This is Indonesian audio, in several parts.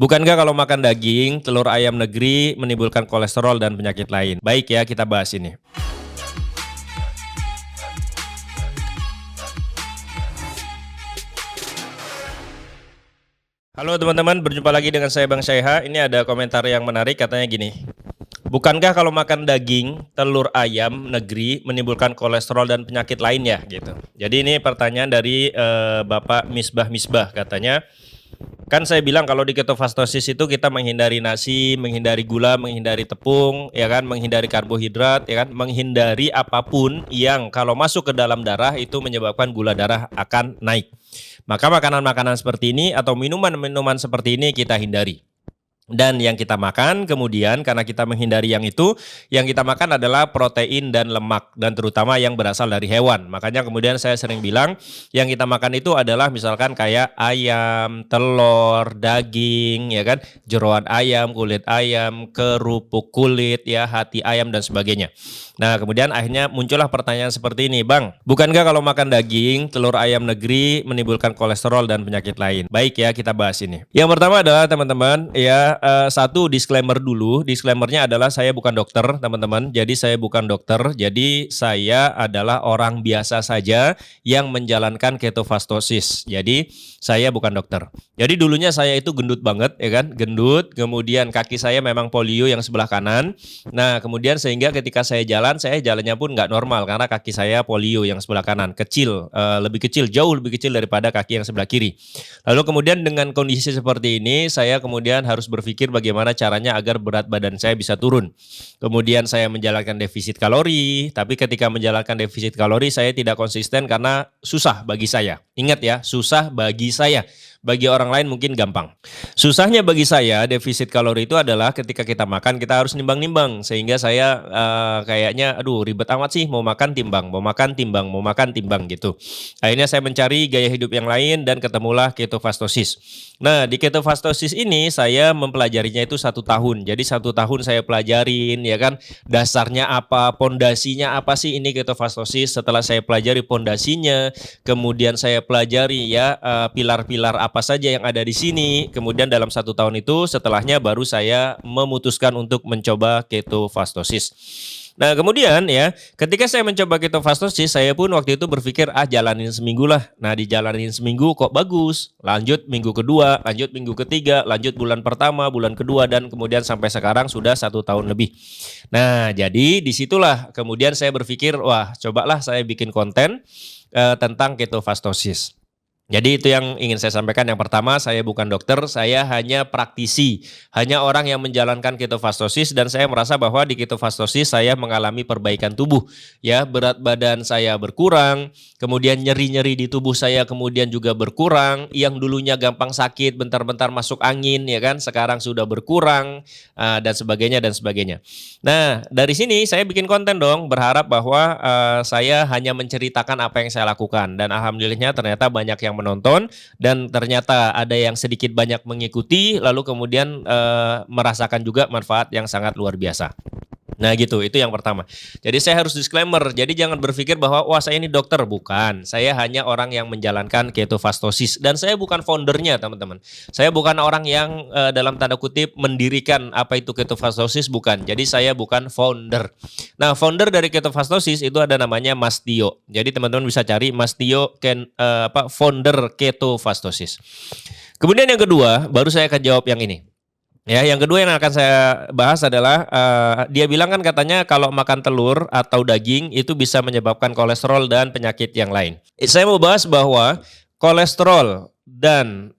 Bukankah kalau makan daging, telur ayam negeri menimbulkan kolesterol dan penyakit lain? Baik ya, kita bahas ini. Halo teman-teman, berjumpa lagi dengan saya Bang Syaiha. Ini ada komentar yang menarik, katanya gini. Bukankah kalau makan daging, telur ayam negeri menimbulkan kolesterol dan penyakit lainnya gitu. Jadi ini pertanyaan dari Bapak Misbah, katanya. Kan saya bilang kalau di ketofastosis itu kita menghindari nasi, menghindari gula, menghindari tepung, ya kan, menghindari karbohidrat, ya kan, menghindari apapun yang kalau masuk ke dalam darah itu menyebabkan gula darah akan naik. Maka makanan-makanan seperti ini atau minuman-minuman seperti ini kita hindari. Dan yang kita makan kemudian karena kita menghindari yang itu, yang kita makan adalah protein dan lemak dan terutama yang berasal dari hewan. Makanya kemudian saya sering bilang yang kita makan itu adalah misalkan kayak ayam, telur, daging, ya kan, jeroan ayam, kulit ayam, kerupuk kulit, ya, hati ayam dan sebagainya. Nah, kemudian akhirnya muncullah pertanyaan seperti ini, Bang. Bukankah kalau makan daging, telur ayam negeri menimbulkan kolesterol dan penyakit lain? Baik ya, kita bahas ini. Yang pertama adalah teman-teman, ya, satu disclaimer dulu. Disclaimernya adalah saya bukan dokter, teman-teman. Jadi saya bukan dokter. Jadi saya adalah orang biasa saja yang menjalankan ketofastosis. Jadi saya bukan dokter. Jadi dulunya saya itu gendut banget, ya kan? Gendut, kemudian kaki saya memang polio yang sebelah kanan. Nah, kemudian sehingga ketika saya jalannya pun nggak normal karena kaki saya polio yang sebelah kanan, kecil, lebih kecil, jauh lebih kecil daripada kaki yang sebelah kiri. Lalu kemudian dengan kondisi seperti ini, saya kemudian harus berpikir bagaimana caranya agar berat badan saya bisa turun. Kemudian saya menjalankan defisit kalori, tapi ketika menjalankan defisit kalori saya tidak konsisten karena susah bagi saya. Ingat ya, susah bagi saya. Bagi orang lain mungkin gampang. Susahnya bagi saya defisit kalori itu adalah ketika kita makan kita harus nimbang-nimbang. Sehingga saya kayaknya aduh ribet amat sih, mau makan timbang, mau makan timbang, mau makan timbang gitu. Akhirnya saya mencari gaya hidup yang lain dan ketemulah ketofastosis. Nah, di ketofastosis ini saya mempelajarinya itu 1 tahun. Jadi 1 tahun saya pelajarin, ya kan, dasarnya apa, pondasinya apa sih ini ketofastosis. Setelah saya pelajari pondasinya, kemudian saya pelajari ya pilar-pilar apa saja yang ada di sini. Kemudian dalam 1 tahun itu setelahnya baru saya memutuskan untuk mencoba ketofastosis. Nah kemudian ya ketika saya mencoba ketofastosis saya pun waktu itu berpikir jalanin seminggu lah. Nah dijalanin seminggu kok bagus. Lanjut minggu kedua, lanjut minggu ketiga, lanjut bulan pertama, bulan kedua dan kemudian sampai sekarang sudah 1 tahun lebih. Nah jadi disitulah kemudian saya berpikir wah cobalah saya bikin konten tentang ketofastosis. Jadi itu yang ingin saya sampaikan. Yang pertama, saya bukan dokter, saya hanya praktisi. Hanya orang yang menjalankan ketofastosis dan saya merasa bahwa di ketofastosis saya mengalami perbaikan tubuh. Ya, berat badan saya berkurang, kemudian nyeri-nyeri di tubuh saya kemudian juga berkurang. Yang dulunya gampang sakit, bentar-bentar masuk angin, ya kan, sekarang sudah berkurang dan sebagainya dan sebagainya. Nah, dari sini saya bikin konten dong, berharap bahwa saya hanya menceritakan apa yang saya lakukan dan alhamdulillahnya ternyata banyak yang menonton dan ternyata ada yang sedikit banyak mengikuti lalu kemudian merasakan juga manfaat yang sangat luar biasa. Nah gitu, itu yang pertama. Jadi saya harus disclaimer, jadi jangan berpikir bahwa wah saya ini dokter, bukan. Saya hanya orang yang menjalankan ketofastosis dan saya bukan foundernya teman-teman. Saya bukan orang yang dalam tanda kutip mendirikan apa itu ketofastosis, bukan. Jadi saya bukan founder. Nah founder dari ketofastosis itu ada namanya Mas Tio. Jadi teman-teman bisa cari Mas Tio founder ketofastosis. Kemudian yang kedua, baru saya akan jawab yang ini. Ya, yang kedua yang akan saya bahas adalah dia bilang kan katanya kalau makan telur atau daging itu bisa menyebabkan kolesterol dan penyakit yang lain. Saya mau bahas bahwa kolesterol dan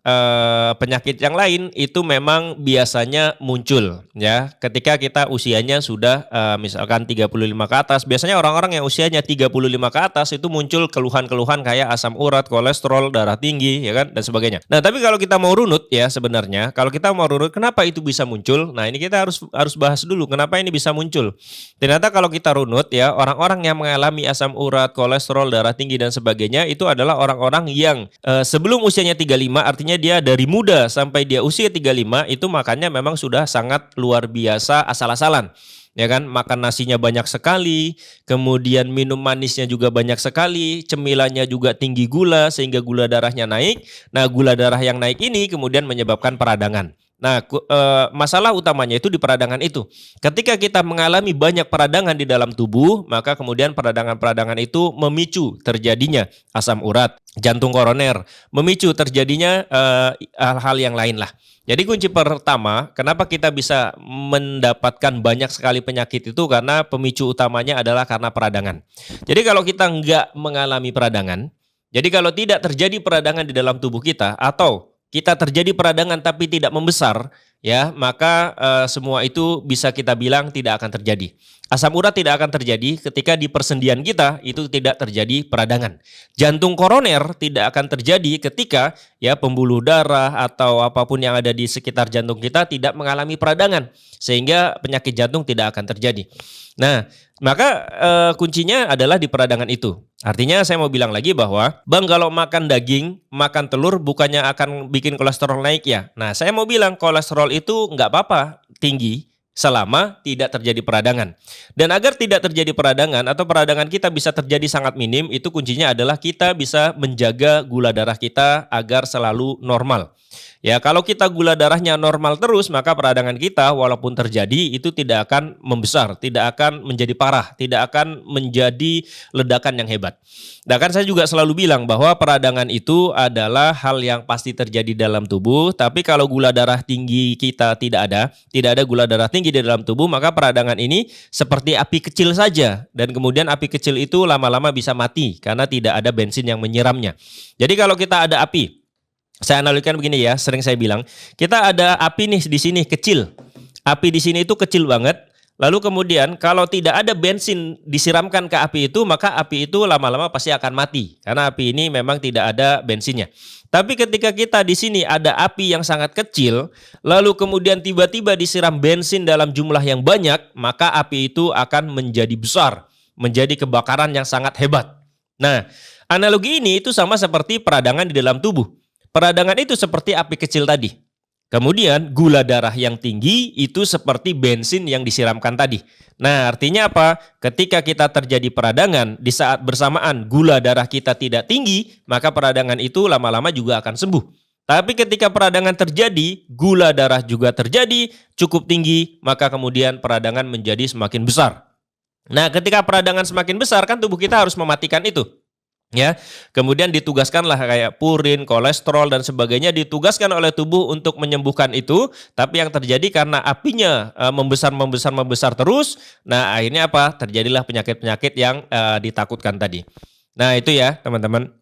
penyakit yang lain itu memang biasanya muncul ya ketika kita usianya sudah misalkan 35 ke atas. Biasanya orang-orang yang usianya 35 ke atas itu muncul keluhan-keluhan kayak asam urat, kolesterol, darah tinggi ya kan dan sebagainya. Nah, tapi kalau kita mau runut ya sebenarnya kalau kita mau runut kenapa itu bisa muncul? Nah, ini kita harus bahas dulu kenapa ini bisa muncul. Ternyata kalau kita runut ya orang-orang yang mengalami asam urat, kolesterol, darah tinggi dan sebagainya itu adalah orang-orang yang sebelum usianya 35 artinya dia dari muda sampai dia usia 35 itu makannya memang sudah sangat luar biasa asal-asalan. Ya kan, makan nasinya banyak sekali, kemudian minum manisnya juga banyak sekali, cemilannya juga tinggi gula sehingga gula darahnya naik. Nah, gula darah yang naik ini kemudian menyebabkan peradangan. Nah, masalah utamanya itu di peradangan itu. Ketika kita mengalami banyak peradangan di dalam tubuh, maka kemudian peradangan-peradangan itu memicu terjadinya asam urat, jantung koroner, memicu terjadinya hal-hal yang lain lah. Jadi kunci pertama, kenapa kita bisa mendapatkan banyak sekali penyakit itu karena pemicu utamanya adalah karena peradangan. Jadi kalau kita nggak mengalami peradangan, jadi kalau tidak terjadi peradangan di dalam tubuh kita atau kita terjadi peradangan tapi tidak membesar, ya, maka semua itu bisa kita bilang tidak akan terjadi. Asam urat tidak akan terjadi ketika di persendian kita itu tidak terjadi peradangan. Jantung koroner tidak akan terjadi ketika ya pembuluh darah atau apapun yang ada di sekitar jantung kita tidak mengalami peradangan, sehingga penyakit jantung tidak akan terjadi. Nah, maka kuncinya adalah di peradangan itu. Artinya saya mau bilang lagi bahwa, Bang, kalau makan daging, makan telur bukannya akan bikin kolesterol naik ya? Nah, saya mau bilang kolesterol itu nggak apa-apa tinggi selama tidak terjadi peradangan. Dan agar tidak terjadi peradangan atau peradangan kita bisa terjadi sangat minim, itu kuncinya adalah kita bisa menjaga gula darah kita agar selalu normal. Ya, kalau kita gula darahnya normal terus, maka peradangan kita walaupun terjadi itu tidak akan membesar, tidak akan menjadi parah, tidak akan menjadi ledakan yang hebat. Nah, kan saya juga selalu bilang bahwa peradangan itu adalah hal yang pasti terjadi dalam tubuh, tapi kalau gula darah tinggi kita tidak ada gula darah tinggi di dalam tubuh, maka peradangan ini seperti api kecil saja, dan kemudian api kecil itu lama-lama bisa mati karena tidak ada bensin yang menyiramnya. Jadi kalau kita ada api, saya analogikan begini ya, sering saya bilang, kita ada api nih di sini kecil. Api di sini itu kecil banget. Lalu kemudian kalau tidak ada bensin disiramkan ke api itu, maka api itu lama-lama pasti akan mati. Karena api ini memang tidak ada bensinnya. Tapi ketika kita di sini ada api yang sangat kecil, lalu kemudian tiba-tiba disiram bensin dalam jumlah yang banyak, maka api itu akan menjadi besar, menjadi kebakaran yang sangat hebat. Nah, analogi ini itu sama seperti peradangan di dalam tubuh. Peradangan itu seperti api kecil tadi. Kemudian gula darah yang tinggi itu seperti bensin yang disiramkan tadi. Nah, artinya apa? Ketika kita terjadi peradangan, di saat bersamaan gula darah kita tidak tinggi, maka peradangan itu lama-lama juga akan sembuh. Tapi ketika peradangan terjadi, gula darah juga terjadi, cukup tinggi, maka kemudian peradangan menjadi semakin besar. Nah, ketika peradangan semakin besar, kan tubuh kita harus mematikan itu. Ya, kemudian ditugaskanlah kayak purin, kolesterol dan sebagainya ditugaskan oleh tubuh untuk menyembuhkan itu, tapi yang terjadi karena apinya membesar terus, nah akhirnya apa? Terjadilah penyakit-penyakit yang ditakutkan tadi. Nah, itu ya, teman-teman.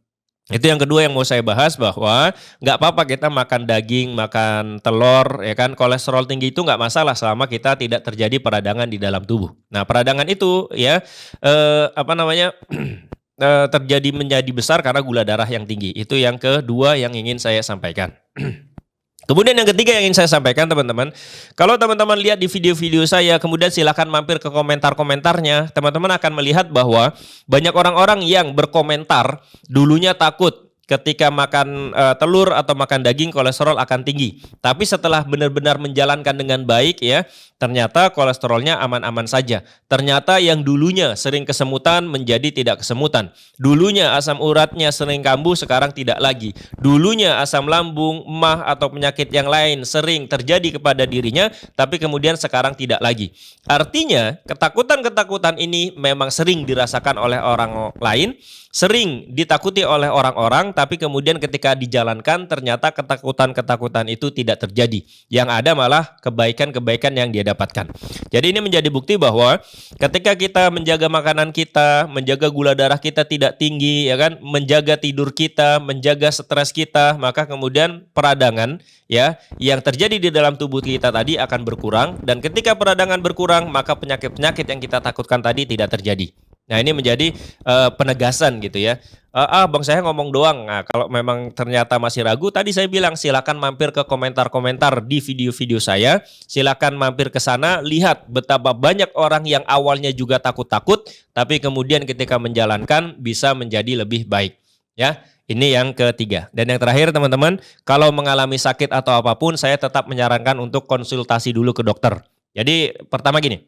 Itu yang kedua yang mau saya bahas, bahwa nggak apa-apa kita makan daging, makan telur, ya kan, kolesterol tinggi itu nggak masalah selama kita tidak terjadi peradangan di dalam tubuh. Nah, peradangan itu ya terjadi menjadi besar karena gula darah yang tinggi. Itu yang kedua yang ingin saya sampaikan. Kemudian yang ketiga yang ingin saya sampaikan, teman-teman, kalau teman-teman lihat di video-video saya, kemudian silakan mampir ke komentar-komentarnya, teman-teman akan melihat bahwa banyak orang-orang yang berkomentar dulunya takut ketika makan telur atau makan daging kolesterol akan tinggi. Tapi setelah benar-benar menjalankan dengan baik ya, ternyata kolesterolnya aman-aman saja. Ternyata yang dulunya sering kesemutan menjadi tidak kesemutan. Dulunya asam uratnya sering kambuh, sekarang tidak lagi. Dulunya asam lambung, emah atau penyakit yang lain sering terjadi kepada dirinya, tapi kemudian sekarang tidak lagi. Artinya ketakutan-ketakutan ini memang sering dirasakan oleh orang lain, sering ditakuti oleh orang-orang, tapi kemudian ketika dijalankan ternyata ketakutan-ketakutan itu tidak terjadi. Yang ada malah kebaikan-kebaikan yang dia dapatkan. Jadi ini menjadi bukti bahwa ketika kita menjaga makanan kita, menjaga gula darah kita tidak tinggi, ya kan, menjaga tidur kita, menjaga stres kita, maka kemudian peradangan ya yang terjadi di dalam tubuh kita tadi akan berkurang, dan ketika peradangan berkurang, maka penyakit-penyakit yang kita takutkan tadi tidak terjadi. Nah, ini menjadi penegasan gitu ya. Bang saya ngomong doang. Nah, kalau memang ternyata masih ragu, tadi saya bilang silakan mampir ke komentar-komentar di video-video saya. Silakan mampir ke sana, lihat betapa banyak orang yang awalnya juga takut-takut, tapi kemudian ketika menjalankan bisa menjadi lebih baik. Ya, ini yang ketiga. Dan yang terakhir, teman-teman, kalau mengalami sakit atau apapun, saya tetap menyarankan untuk konsultasi dulu ke dokter. Jadi pertama gini.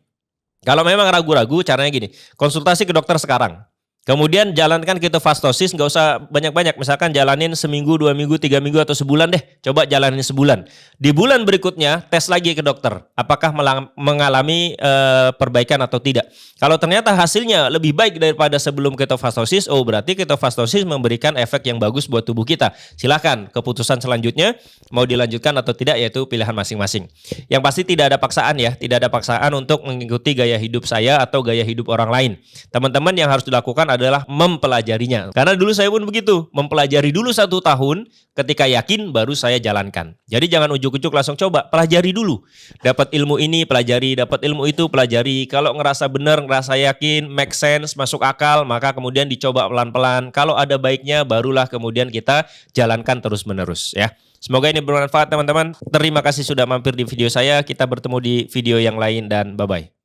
Kalau memang ragu-ragu, caranya gini, konsultasi ke dokter sekarang. Kemudian jalankan ketofastosis, nggak usah banyak-banyak. Misalkan jalanin seminggu, 2 minggu, 3 minggu, atau sebulan deh. Coba jalanin sebulan. Di bulan berikutnya, tes lagi ke dokter. Apakah mengalami perbaikan atau tidak. Kalau ternyata hasilnya lebih baik daripada sebelum ketofastosis, oh berarti ketofastosis memberikan efek yang bagus buat tubuh kita. Silakan, keputusan selanjutnya mau dilanjutkan atau tidak, yaitu pilihan masing-masing. Yang pasti tidak ada paksaan ya. Tidak ada paksaan untuk mengikuti gaya hidup saya atau gaya hidup orang lain. Teman-teman yang harus dilakukan adalah mempelajarinya. Karena dulu saya pun begitu, mempelajari dulu 1 tahun, ketika yakin baru saya jalankan. Jadi jangan ujuk-ujuk langsung coba, pelajari dulu. Dapat ilmu ini, pelajari, dapat ilmu itu, pelajari. Kalau ngerasa benar, ngerasa yakin, make sense, masuk akal, maka kemudian dicoba pelan-pelan. Kalau ada baiknya, barulah kemudian kita jalankan terus-menerus ya. Semoga ini bermanfaat teman-teman. Terima kasih sudah mampir di video saya. Kita bertemu di video yang lain dan bye-bye.